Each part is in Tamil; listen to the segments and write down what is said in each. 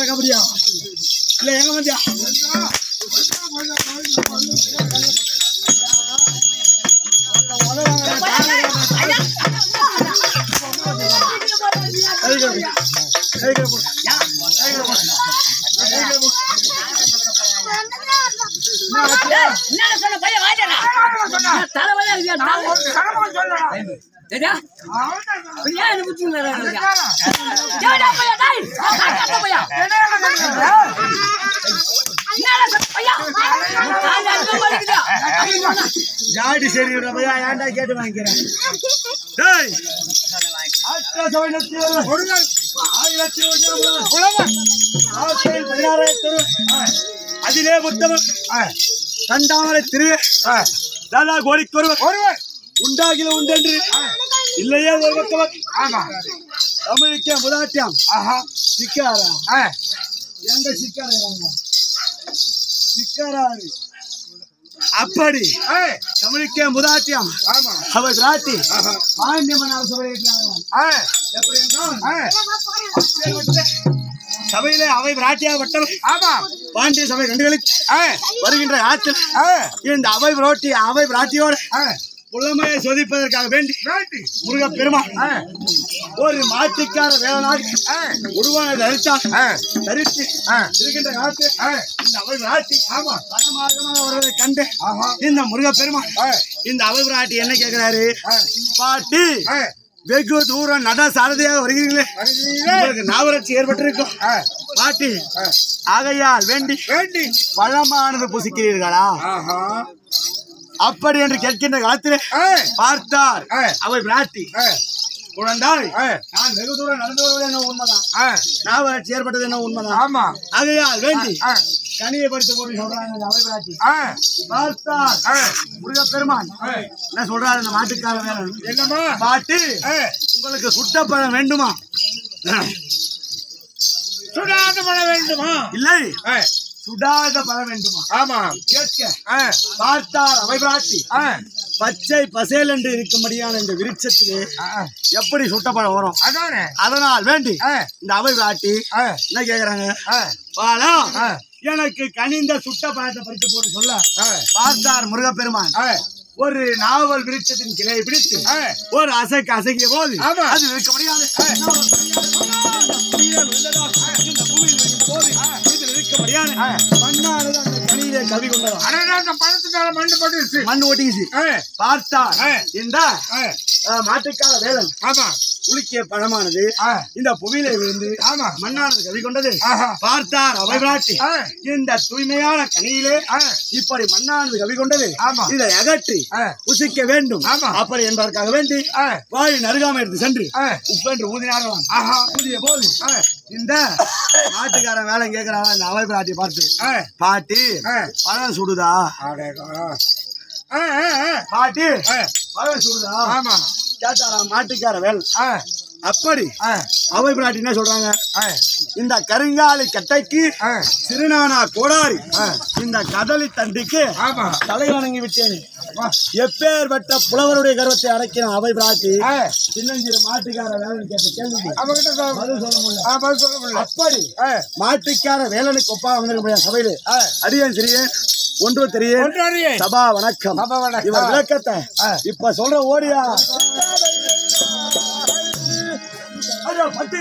கபடியா இல்ல எங்க வந்தியா ஜாடி சரி ஏன்டா கேட்டு வாங்கிக்கிறேன் அதிலே முத்தமன் கண்டாமரை திரு தாதா கோடிக்கு ஒருவர் உண்டாகில உண்டென்று இல்லையே ஒரு பக்கவன் தமிழுக்கே முதாட்டியம் சிக்காரா எங்க சிக்காரா சிக்காராரு அப்படி தமிழுக்கே முதாட்டியம் அவர் ராட்டி பாண்டியமன் சபையிலே அவை பிராட்டியாக பட்டவர் பாண்டிய சபை கண்டுகளுக்கு வருகின்ற ஆற்றில் இந்த அவை பிராட்டியோடு புலமையை சோதிப்பதற்காக வேண்டி முருகப் பெருமான் ஒரு மாட்டுக்கார வேலனாக உருவான தரித்து இருக்கின்ற காலத்தில் இந்த அவை பிராட்டி வருவதை கண்டு இந்த முருகப் பெருமான் இந்த அவை பிராட்டி என்ன கேட்கிறாரு, பாட்டி வெகு தூரம் நட சாரதியாக வருகிறீங்களே, உங்களுக்கு ஞாபகச்சி ஏற்பட்டிருக்கும் பாட்டி, ஆகையால் வேண்டி பழமானது புசிக்கிறீர்களா அப்படி என்று கேட்கின்ற காலத்திலே பார்த்தார் அவை பிராட்டி, குழந்தாய் நான் வெகு தூரம் நடந்து வருவது என்ன உண்மைதான், ஞாபகச்சி ஏற்பட்டது என்ன உண்மைதான், ஆகையால் வேண்டி கனியை படித்து போட்டு சொல்றாங்க அவை பிராட்டி. பார்த்தார் முருகப்பெருமான் என்ன சொல்றாரு இந்த மாட்டுக்கார வேலன், என்னமா பாட்டு உங்களுக்கு சுட்ட பழம் வேண்டுமா, சுடாத பழம் வேண்டுமா, இல்லை சுடாத பழம் வேண்டுமா, ஆமா கேட்க பார்த்தார் அவை பிராட்டி, பச்சை பசேல் என்று இருக்கும்படியான இந்த விருட்சத்திலே எப்படி சுட்ட பழம் வரும், அதனால் வேண்டி இந்த அவை பிராட்டி என்ன கேக்குறாங்க, பழம் எனக்கு கனிந்த சுட்ட பழத்தை பறித்து போட்டு சொல்ல பார்த்தார் முருகப்பெருமான் ஒரு நாவல் விருட்சத்தின் கிளையை பிடித்து ஒரு அசைக்கிய போது அது இருக்க முடியாது, மண்ணானது அந்த கனியிலே கவி கொண்டது, மண் ஒட்டிச்சு. பார்த்தார் இந்த மாட்டுக்கார வேலன் குளிக்கிய பழமானது இந்த புவியிலே விழுந்து மண்ணானது கவி கொண்டது. பார்த்தார் அவை பிராட்டி இந்த தூய்மையான கனியிலே இப்படி மண்ணானது கவி கொண்டது, இதை அகற்றி புசிக்க வேண்டும் அப்படி என்பதற்காக வேண்டி வாய் நறுகாம எடுத்து சென்று உப்பென்று ஊதினார்களாம். ஊதிய போது இந்த மாட்டுக்காரன் வேலை கேட்கிறாங்க இந்த அவை பிராட்டி பார்த்து, பாட்டி பழம் சுடுதா பாட்டி பழம் சுடுதா கேட்டாரா மாட்டுக்கார வேலை. அப்படி அவை பிராட்டி என்ன சொல்றாங்க, இந்த கருங்காலி கட்டைக்கு சிறுநானா கோடாரி இந்த கதலி தண்டிக்கு தலை வணங்கி விட்டேன். எப்பேற்பட்ட புலவருடைய கர்வத்தை அடக்கின அவை பிராட்டி சின்னஞ்சிறு மாட்டுக்கார வேலன் கேட்ட கேள்வி பதில் சொல்ல முடியல. அப்படி மாட்டுக்கார வேலனுக்கு ஒப்பா வந்திருக்க சபையில அடியன் சிறிய ஒன்று தெரிய சபா வணக்கம் இவர் விளக்கத்தை இப்ப சொல்ற ஓடியா பட்டி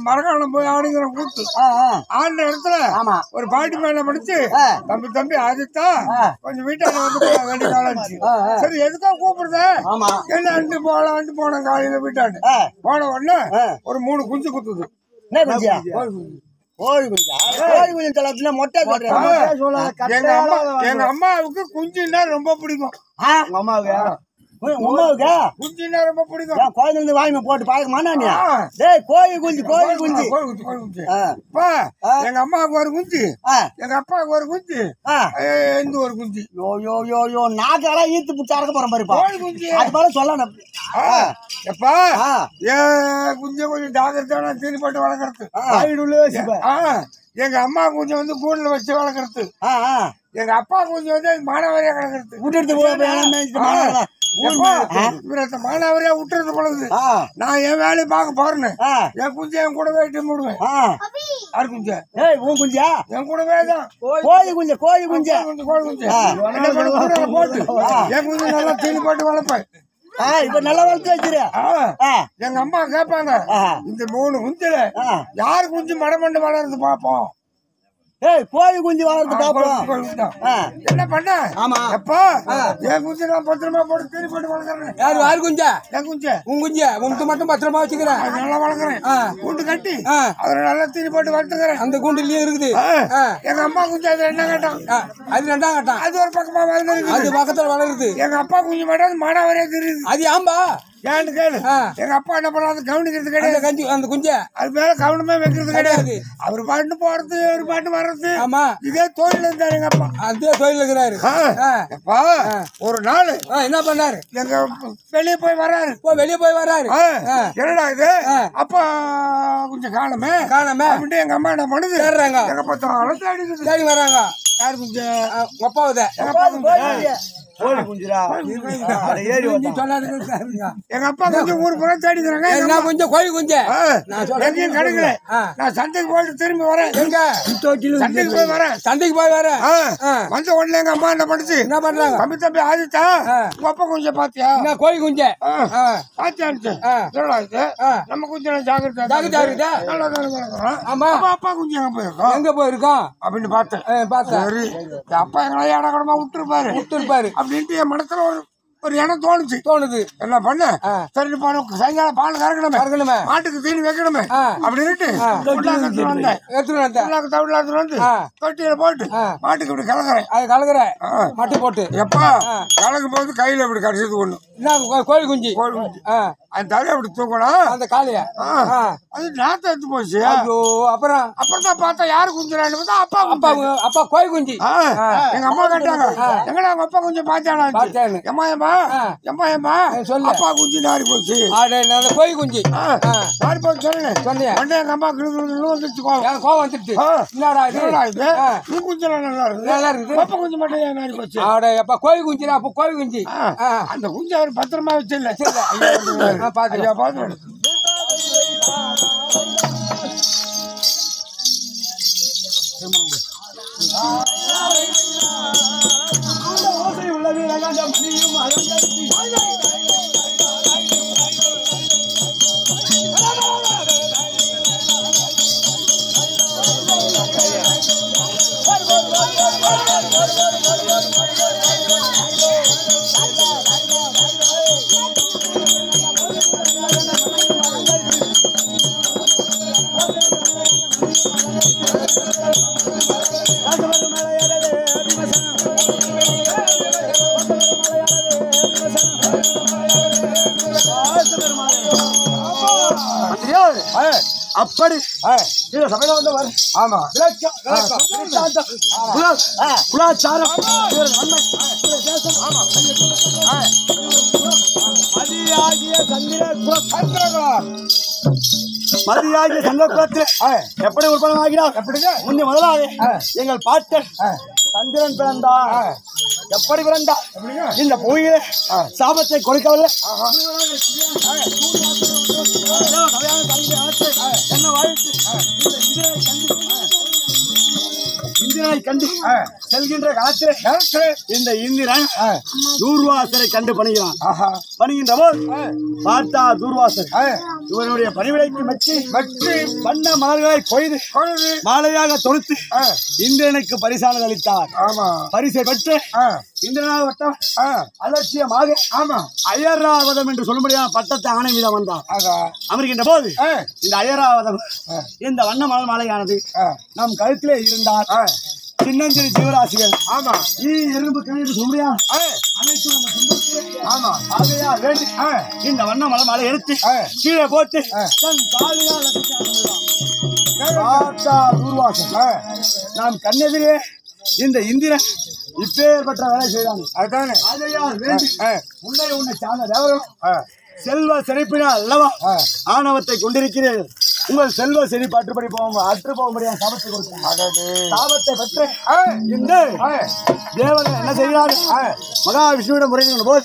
மரகாலம் போய் ஆடுங்கிற கூத்து ஆண்ட இடத்துல ஒரு பாட்டி மேல படிச்சு தம்பி தம்பி ஆதித்தா கொஞ்சம் வீட்டாண்ட வந்து வேண்டிய காலம் சரி எதுக்கா கூப்பிடுற என்ன அண்டு போன காலையில வீட்டாண்டு போன உடனே ஒரு 3 குஞ்சு குத்துது. எங்க அம்மாவுக்கு குஞ்சுன்னா ரொம்ப பிடிக்கும். குஞ்சுன்னா ரொம்ப பிடிக்கும். கோயில வாங்கி போட்டு பாக்கமானா கோழி குஞ்சு எங்க அம்மாவுக்கு ஒரு குஞ்சு எங்க அப்பாவுக்கு ஒரு குஞ்சு எந்த ஒரு குஞ்சு நாக்கெல்லாம் ஈத்து பிடிச்சா அறக்க போற மாதிரி கோழி குஞ்சு அது போல சொல்லணும். எப்பா குஞ்சு கொஞ்சம் ஜாகிரதையான தீனி போட்டு வளர்க்கறது. எங்க அம்மா கொஞ்சம் வந்து கூண்டுல வச்சு வளர்க்கறது. எங்க அப்பா கொஞ்சம் வந்து மானாவாரியா கிடக்கிறது. மானாவாரியா விட்டுறது பொழுது நான் என் வேலையை பார்க்க போறேன்னு என் குஞ்சு என் கூட வெயிட்டு மூடுவேன். யாரு குஞ்சா உன் குஞ்சா என் கூடவே தான் கோழி குஞ்சு போட்டு என் குஞ்சு நல்லா தீனி போட்டு வளர்ப்பேன். இப்ப நல்லா வளர்த்து வச்சிரு. எங்க அம்மா கேட்பாங்க இந்த 3 குஞ்சுல யாரு குஞ்சு மடமண்டு வளர்றது பாப்போம். கோழி குஞ்சு வளர்த்து பாப்போம். என்ன பண்ண எப்பா என் குஞ்சு நான் பத்திரமா போட்டு தீனி போட்டு வளர்க்குறேன். யாரு குஞ்சா என் குஞ்சு உன் குஞ்சு உனக்கு மட்டும் பத்திரமா வச்சுக்கிறேன். நல்லா வளர்க்குறேன். கூண்டு கட்டி அதுல நல்லா தீனி போட்டு வளர்த்துக்கிறேன். அந்த கூண்டுலயும் இருக்குது. எங்க அம்மா குஞ்சு அது என்ன கேட்டான் அது 2ஆம் கட்டம் அது ஒரு பக்கமா வளர்ந்து அது பக்கத்துல வளருது. எங்க அப்பா குஞ்சு மட்டும் மானாவாரியா தெரியுது. அது ஆம்பா ஏன்னு கேளு. எங்க அப்பா என்ன பண்ணாது கவனிக்கிறது கிடையாது. அந்த குஞ்ச அது மேல கவனமே வைக்கிறது கிடையாது. அவரு பாட்டு போறது ஒரு பாட்டு வர்றது. ஆமா இதே தொழில் இருந்தாரு எங்க அப்பா. அதே தொழில் இருக்கிறாரு. அப்பா ஒரு நாள் என்ன பண்ணாரு எங்க வெளியே போய் வர்றாரு. என்னடா இது அப்பா கொஞ்சம் காணமே அப்படின்ட்டு எங்க அம்மா என்ன பண்ணுது எங்க பார்த்தாலும் தேடி வராங்க. யாரு குஞ்சு அப்பாவுதே எங்க அப்பா கொஞ்சம் ஊர் புறம் தேடிக்கிறாங்க. நான் கொஞ்சம் கோழி குஞ்சு எங்கேயும் கிடைக்கல. நான் சந்தைக்கு போயிட்டு திரும்பி வரேன். எங்க சந்தைக்கு போய் வரேன். வந்த உடனே எங்க அம்மா என்ன பண்ணுச்சு என்ன பண்றாங்க தம்பி ஆதித்தா உங்க அப்பா கொஞ்சம் பாத்தியா கோழி குஞ்சு பாத்தியான்னு நம்ம கொஞ்சம் ஜாகிரதா ஆமா அப்பா குஞ்சு எங்க போயிருக்கோம் அப்படின்னு பார்த்தேன். அப்பா எங்களை இடக்கடமா விட்டுருப்பாரு அப்படின்ட்டு என் மனசுல ஒரு இடம் தோணுது. என்ன பண்ண சரி சாயங்காலம் பால் கறக்கணுமே மாட்டுக்கு தீனி வைக்கணுமே அப்படின்ட்டு தமிழ்நாட்டுல வந்து தொட்டியில போட்டு மாட்டுக்கு இப்படி கலக்குறேன் மட்டி போட்டு எப்பா கலக்கும் போது கையில இப்படி கடைச்சது ஒண்ணு கோழி குஞ்சு அந்த தலையை அப்படி தூக்கணும். அந்த காலைய அது நாத்த எடுத்து போச்சு. ஐயோ அப்புறம் தான் பார்த்தா யாரு குஞ்சுறான்னு பார்த்தா அப்பா கோய் குஞ்சு. எங்க அம்மா கேட்டாங்க, எங்கடா உங்க அப்பா குஞ்சு பாத்தானா? எம்மா சொல்லு, அப்பா குஞ்சு நாரி போச்சு. அந்த கோய் குஞ்சு நாரி போச்சு சொன்னேன். உடனே எங்க அம்மா வந்துருச்சு, கோவம் வந்துருச்சு. என்னடா இது நீ குஞ்சு நல்லா இருக்குது, அப்பா குஞ்சு மட்டும் ஏன் நாரி போச்சு? அப்பா கோய் குஞ்சுடா, அப்ப கோய் குஞ்சு. அந்த குஞ்சு அவர் பத்திரமா வச்சிடல. பாத்து அப்படி சபையில வந்தவர். ஆமா குலாச்சாரம் மதியாகிய சந்திரகுலத்தில் எப்படி உற்பத்தி ஆகிறார்? முன்னே முதலாக எங்கள் பாட்டர் சந்திரன் பிறந்தார். எப்படி பிறந்தா? இந்த புவியில சாபத்தை கொடுக்கவில்லை. என்ன வாழ்த்து இந்திரனை கண்டு செல்கின்ற காலத்திலே இந்த இந்திரன் தூர்வாசரை கண்டு பணிகிறான். பணிகின்ற போது பார்த்தா தூர்வாசர் இவனுடைய பணிவிடைக்கு மெச்சி வண்ண மலர்களை கொய்து மாலையாக தொடுத்து இந்திரனுக்கு பரிசானது அளித்தார். பரிசை பெற்று இந்திரனாக வட்டம் அலட்சியமாக அயராவதம் என்று சொல்லும்படியான பட்டத்தை ஆணை மீதம் வந்தார். அமர்கின்ற போது இந்த அயராவதம் இந்த வண்ண மலர் மாலையானது நம் கழுத்திலே இருந்தார். சின்னஞ்சிறு ஜீவராசிகள் எறும்பு கழிவு சொல்றியா வேண்டி இந்த வண்ண மலை மலை எடுத்து கீழே போட்டு தன் காலியால் நாம் கண்ணெதிரே இந்த இந்திரன் இப்பேற்பட்ட வேலை செய்தாங்க. அதுதானே ஆகையால் வேண்டி உன்னை சார்ந்த தேவரும் செல்வ செழிப்பினால் அல்லவா ஆணவத்தை கொண்டிருக்கிறீர்கள். உங்கள் செல்வ செழிப்பு அற்றுப்படி அற்று போக முடியாது. சாபத்தை கொடுத்தாங்க. சாபத்தை பெற்று இந்த தேவர்கள் என்ன செய்கிறார்கள்? மகாவிஷ்ணுவிடம் முறையிடும் போது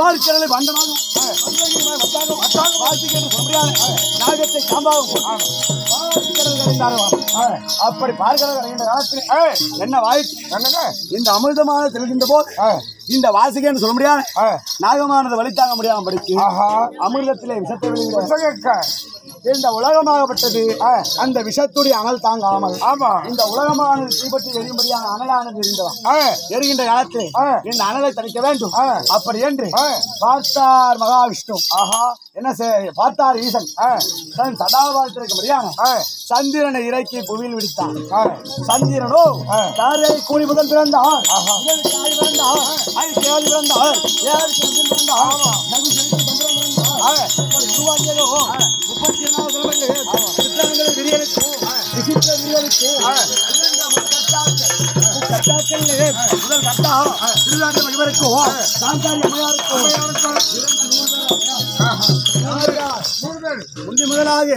பார்க்கிறதை பண்டமாக நாகத்தை காம்பாக அப்படி பார்க்கிற காலத்தில் என்ன வாய்ப்பு இந்த அமிர்தமான தெளிகின்ற போது இந்த வாசிகன்னு சொல்ல முடியாது. நாகமானது வழி தாங்க முடியாம படிக்கு அமிர்தத்திலே விஷத்தை வெளியிட இந்த உலகமாகப்பட்டது அந்த விஷத்துடைய அனல் தாங்காமல் இந்த உலகமானது தீபத்தில் எரியும்படியான அனலானது எரிகின்ற காலத்தில் இந்த அனலை தணிக்க வேண்டும். அப்படி என்று பார்த்தார் மகாவிஷ்ணு. என்ன பார்த்தார் ஈசன் தன் சதாபாரத்திற்கு முடியாம சந்திரனை இறக்கி புவியில் விடுத்தார். சந்திரனோ தாரை கூலி முதல் பிறந்தார். முதலாக